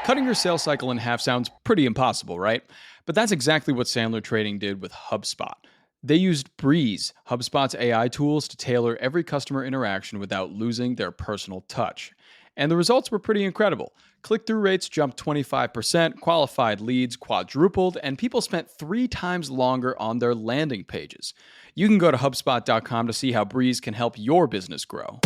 Cutting your sales cycle in half sounds pretty impossible, right? But that's exactly what Sandler Trading did with HubSpot. They used Breeze, HubSpot's AI tools, to tailor every customer interaction without losing their personal touch. And the results were pretty incredible. Click-through rates jumped 25%, qualified leads quadrupled, and people spent 3 times longer on their landing pages. You can go to HubSpot.com to see how Breeze can help your business grow.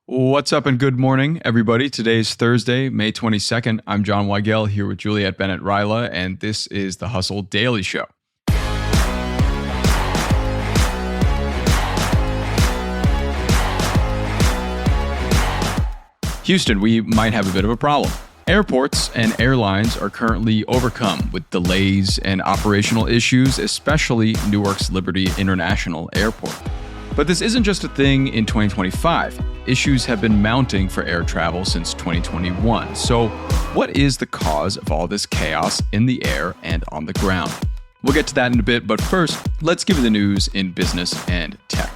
What's up and good morning, everybody. Today's Thursday, May 22nd. I'm John Weigell here with Juliet, Bennett, Ryla, and this is the Hustle Daily Show. Houston, we might have a bit of a problem. Airports and airlines are currently overcome with delays and operational issues, especially Newark's Liberty International Airport. But this isn't just a thing in 2025. Issues have been mounting for air travel since 2021. So, what is the cause of all this chaos in the air and on the ground? We'll get to that in a bit, but first, let's give you the news in business and tech.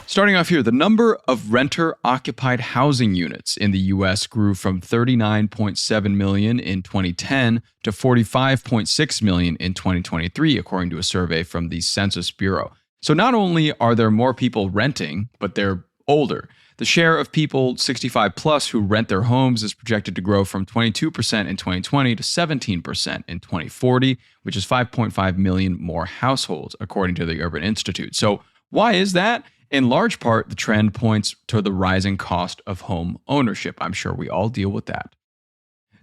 Starting off here, the number of renter-occupied housing units in the U.S. grew from 39.7 million in 2010 to 45.6 million in 2023, according to a survey from the Census Bureau. So not only are there more people renting, but they're older. The share of people 65 plus who rent their homes is projected to grow from 22% in 2020 to 17% in 2040, which is 5.5 million more households, according to the Urban Institute. So why is that? In large part, the trend points to the rising cost of home ownership. I'm sure we all deal with that.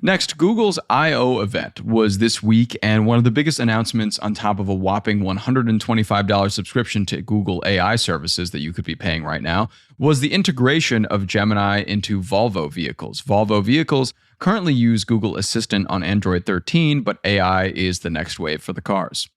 Next, Google's I/O event was this week, and one of the biggest announcements on top of a whopping $125 subscription to Google AI services that you could be paying right now was the integration of Gemini into Volvo vehicles. Volvo vehicles currently use Google Assistant on Android 13, but AI is the next wave for the cars.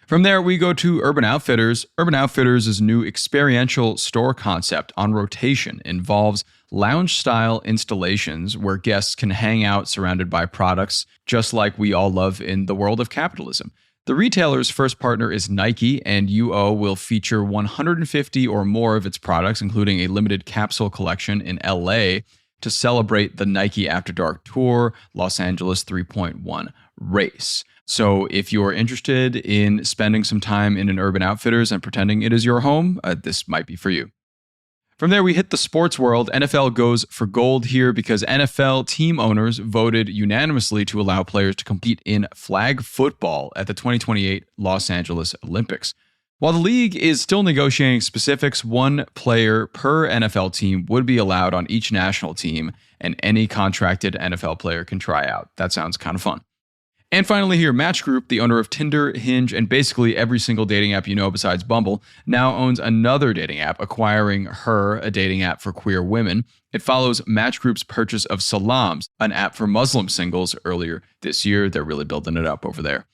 From there, we go to Urban Outfitters. Urban Outfitters' new experiential store concept on rotation involves lounge-style installations where guests can hang out surrounded by products, just like we all love in the world of capitalism. The retailer's first partner is Nike, and UO will feature 150 or more of its products, including a limited capsule collection in LA, to celebrate the Nike After Dark Tour Los Angeles 3.1 race. So if you're interested in spending some time in an Urban Outfitters and pretending it is your home, this might be for you. From there, we hit the sports world. NFL goes for gold here because NFL team owners voted unanimously to allow players to compete in flag football at the 2028 Los Angeles Olympics. While the league is still negotiating specifics, one player per NFL team would be allowed on each national team, and any contracted NFL player can try out. That sounds kind of fun. And finally here, Match Group, the owner of Tinder, Hinge, and basically every single dating app you know besides Bumble, now owns another dating app, acquiring Her, a dating app for queer women. It follows Match Group's purchase of Salams, an app for Muslim singles, earlier this year. They're really building it up over there.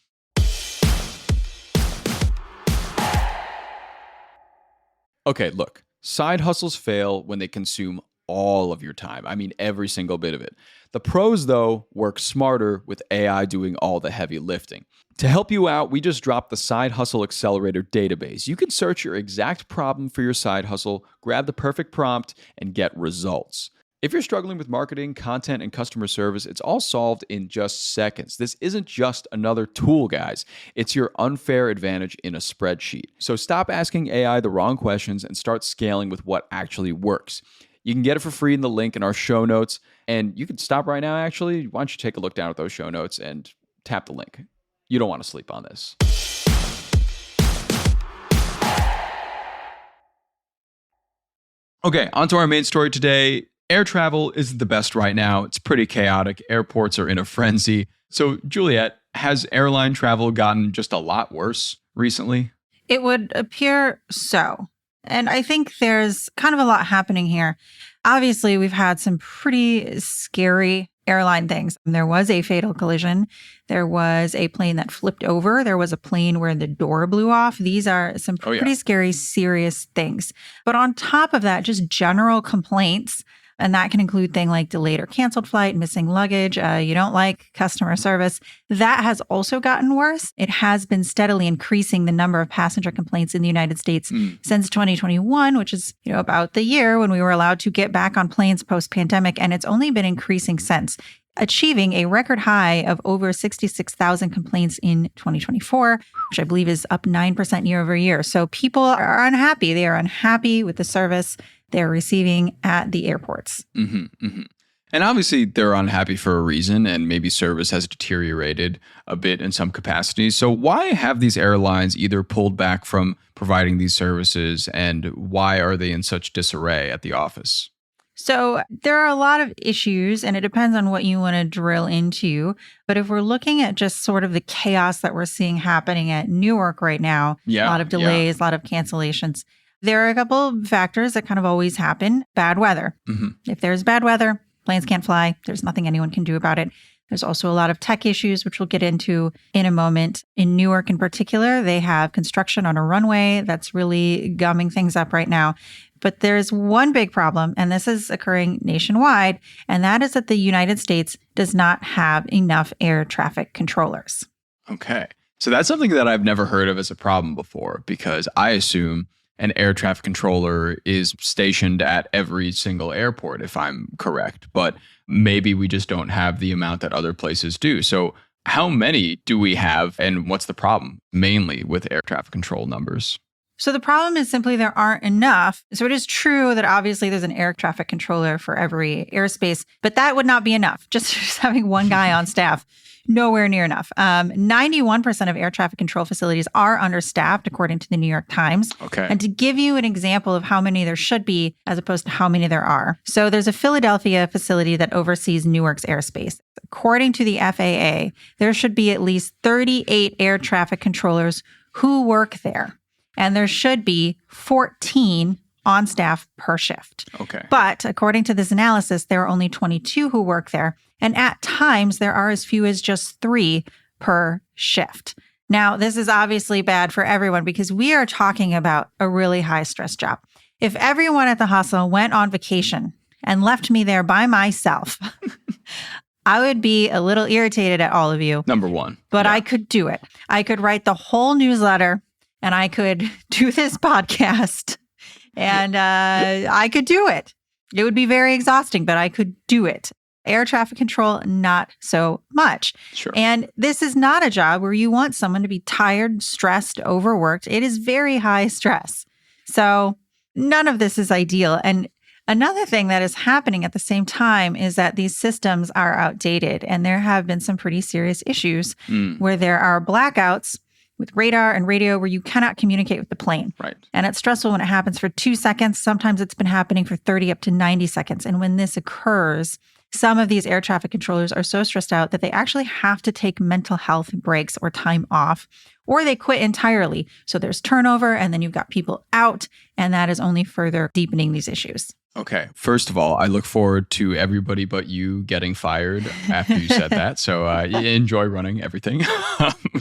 Okay, look, side hustles fail when they consume all of your time. I mean, every single bit of it. The pros, though, work smarter with AI doing all the heavy lifting. To help you out, we just dropped the Side Hustle Accelerator database. You can search your exact problem for your side hustle, grab the perfect prompt, and get results. If you're struggling with marketing, content, and customer service, it's all solved in just seconds. This isn't just another tool, guys. It's your unfair advantage in a spreadsheet. So stop asking AI the wrong questions and start scaling with what actually works. You can get it for free in the link in our show notes. And you can stop right now, actually. Why don't you take a look down at those show notes and tap the link. You don't want to sleep on this. Okay, on to our main story today. Air travel isn't the best right now. It's pretty chaotic. Airports are in a frenzy. So, Juliet, has airline travel gotten just a lot worse recently? It would appear so. And I think there's kind of a lot happening here. Obviously, we've had some pretty scary airline things. There was a fatal collision. There was a plane that flipped over. There was a plane where the door blew off. These are some pretty scary, serious things. But on top of that, just general complaints And that can include things like delayed or canceled flight, missing luggage, you don't like customer service. That has also gotten worse. It has been steadily increasing the number of passenger complaints in the United States since 2021, which is, about the year when we were allowed to get back on planes post-pandemic. And it's only been increasing since, achieving a record high of over 66,000 complaints in 2024, which I believe is up 9% year over year. So people are unhappy. They are unhappy with the service they're receiving at the airports. And obviously, they're unhappy for a reason, and maybe service has deteriorated a bit in some capacities. So why have these airlines either pulled back from providing these services, and why are they in such disarray at the office? So there are a lot of issues, and it depends on what you want to drill into. But if we're looking at just sort of the chaos that we're seeing happening at Newark right now, a lot of delays, a lot of cancellations, there are a couple of factors that kind of always happen. Bad weather. If there's bad weather, planes can't fly. There's nothing anyone can do about it. There's also a lot of tech issues, which we'll get into in a moment. In Newark in particular, they have construction on a runway that's really gumming things up right now. But there's one big problem, and this is occurring nationwide, and that is that the United States does not have enough air traffic controllers. Okay. So that's something that I've never heard of as a problem before, because I assume an air traffic controller is stationed at every single airport, if I'm correct. But maybe we just don't have the amount that other places do. So how many do we have, and what's the problem mainly with air traffic control numbers? So the problem is simply there aren't enough. So it is true that obviously there's an air traffic controller for every airspace, but that would not be enough. Just having one guy on staff, nowhere near enough. 91% of air traffic control facilities are understaffed, according to the New York Times. Okay. And to give you an example of how many there should be, as opposed to how many there are. So there's a Philadelphia facility that oversees Newark's airspace. According to the FAA, there should be at least 38 air traffic controllers who work there. And there should be 14 on staff per shift. Okay. But according to this analysis, there are only 22 who work there. And at times, there are as few as just 3 per shift. Now, this is obviously bad for everyone because we are talking about a really high stress job. If everyone at the hustle went on vacation and left me there by myself, I would be a little irritated at all of you. Number one. But I could do it. I could write the whole newsletter and I could do this podcast and I could do it. It would be very exhausting, but I could do it. Air traffic control, not so much. Sure. And this is not a job where you want someone to be tired, stressed, overworked. It is very high stress. So none of this is ideal. And another thing that is happening at the same time is that these systems are outdated. And there have been some pretty serious issues where there are blackouts with radar and radio where you cannot communicate with the plane. Right. And it's stressful when it happens for 2 seconds. Sometimes it's been happening for 30 up to 90 seconds. And when this occurs, some of these air traffic controllers are so stressed out that they actually have to take mental health breaks or time off, or they quit entirely. So there's turnover, and then you've got people out, and that is only further deepening these issues. Okay. First of all, I look forward to everybody but you getting fired after you said that. So enjoy running everything.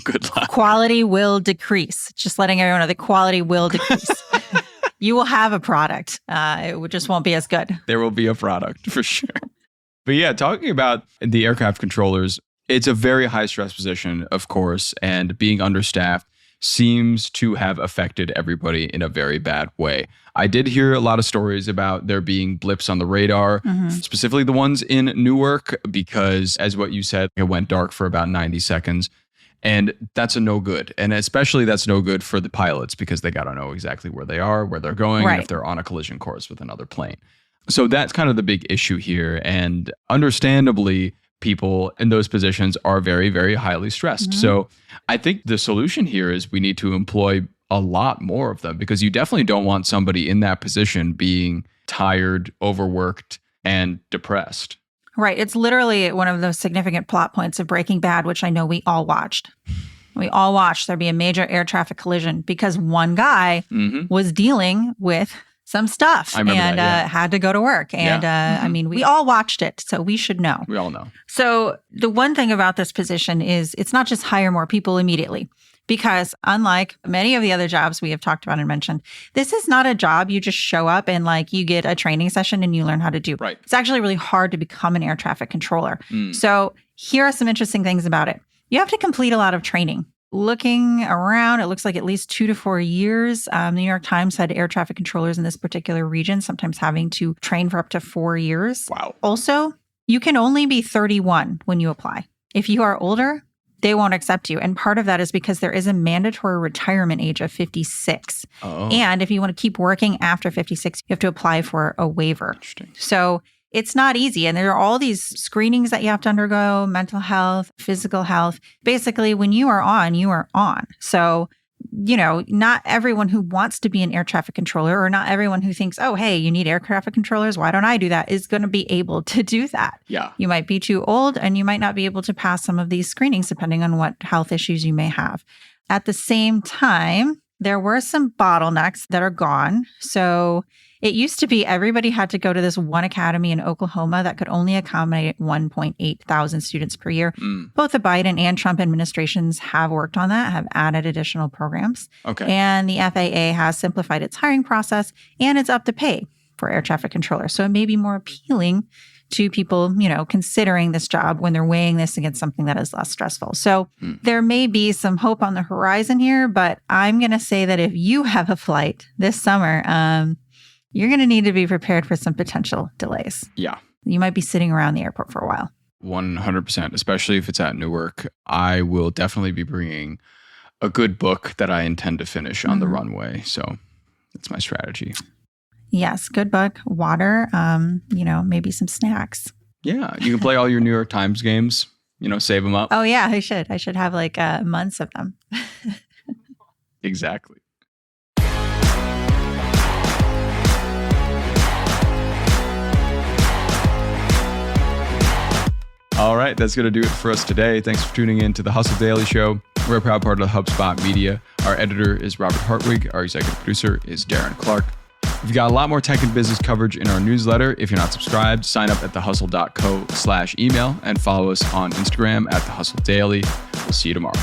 Good luck. Quality will decrease. Just letting everyone know the quality will decrease. You will have a product. It just won't be as good. There will be a product for sure. But yeah, talking about the aircraft controllers, it's a very high stress position, of course, and being understaffed seems to have affected everybody in a very bad way. I did hear a lot of stories about there being blips on the radar, specifically the ones in Newark, because as what you said, it went dark for about 90 seconds. And that's a no good. And especially that's no good for the pilots because they got to know exactly where they are, where they're going, and if they're on a collision course with another plane. So that's kind of the big issue here. And understandably, people in those positions are very, very highly stressed. So I think the solution here is we need to employ a lot more of them because you definitely don't want somebody in that position being tired, overworked, and depressed. Right. It's literally one of those significant plot points of Breaking Bad, which I know we all watched. We all watched there be a major air traffic collision because one guy was dealing with some stuff and had to go to work. And I mean, we all watched it, so we should know. We all know. So the one thing about this position is it's not just hire more people immediately, Because unlike many of the other jobs we have talked about and mentioned, this is not a job you just show up and like you get a training session and you learn how to do. Right. It's actually really hard to become an air traffic controller. So here are some interesting things about it. You have to complete a lot of training. Looking around, it looks like at least 2 to 4 years. The New York Times had air traffic controllers in this particular region, sometimes having to train for up to 4 years. Wow. Also, you can only be 31 when you apply. If you are older, they won't accept you. And part of that is because there is a mandatory retirement age of 56. Oh. And if you want to keep working after 56, you have to apply for a waiver. Interesting. So it's not easy. And there are all these screenings that you have to undergo, mental health, physical health. Basically, when you are on, you are on. So, not everyone who wants to be an air traffic controller or not everyone who thinks, oh, hey, you need air traffic controllers, why don't I do that, is going to be able to do that. Yeah. You might be too old and you might not be able to pass some of these screenings depending on what health issues you may have. At the same time, there were some bottlenecks that are gone. So it used to be everybody had to go to this one academy in Oklahoma that could only accommodate 1.8 thousand students per year. Both the Biden and Trump administrations have worked on that, have added additional programs. Okay. And the FAA has simplified its hiring process and it's up to pay for air traffic controllers. So it may be more appealing to people, considering this job when they're weighing this against something that is less stressful. So there may be some hope on the horizon here, but I'm going to say that if you have a flight this summer, you're going to need to be prepared for some potential delays. Yeah. You might be sitting around the airport for a while. 100%, especially if it's at Newark. I will definitely be bringing a good book that I intend to finish on the runway. So that's my strategy. Yes, good book, water, maybe some snacks. Yeah, you can play all your New York Times games, save them up. Oh, yeah, I should. I should have like months of them. Exactly. All right, that's going to do it for us today. Thanks for tuning in to the Hustle Daily Show. We're a proud part of the HubSpot Media. Our editor is Robert Hartwig. Our executive producer is Darren Clark. We've got a lot more tech and business coverage in our newsletter. If you're not subscribed, sign up at thehustle.co/email and follow us on Instagram at The Hustle Daily. We'll see you tomorrow.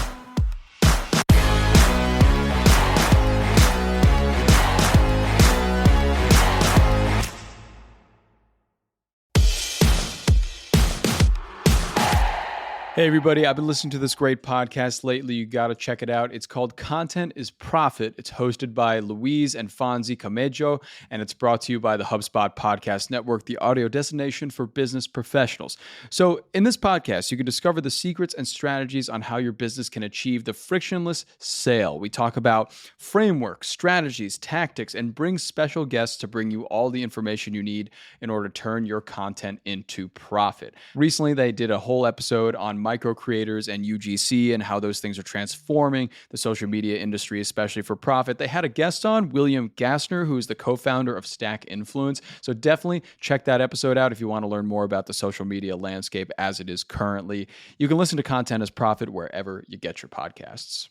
Hey, everybody. I've been listening to this great podcast lately. You got to check it out. It's called Content is Profit. It's hosted by Luis and Fonzie Camejo, and it's brought to you by the HubSpot Podcast Network, the audio destination for business professionals. So in this podcast, you can discover the secrets and strategies on how your business can achieve the frictionless sale. We talk about frameworks, strategies, tactics, and bring special guests to bring you all the information you need in order to turn your content into profit. Recently, they did a whole episode on micro creators and UGC and how those things are transforming the social media industry, especially for profit. They had a guest on, William Gassner, who is the co-founder of Stack Influence. So definitely check that episode out if you want to learn more about the social media landscape as it is currently. You can listen to Content as Profit wherever you get your podcasts.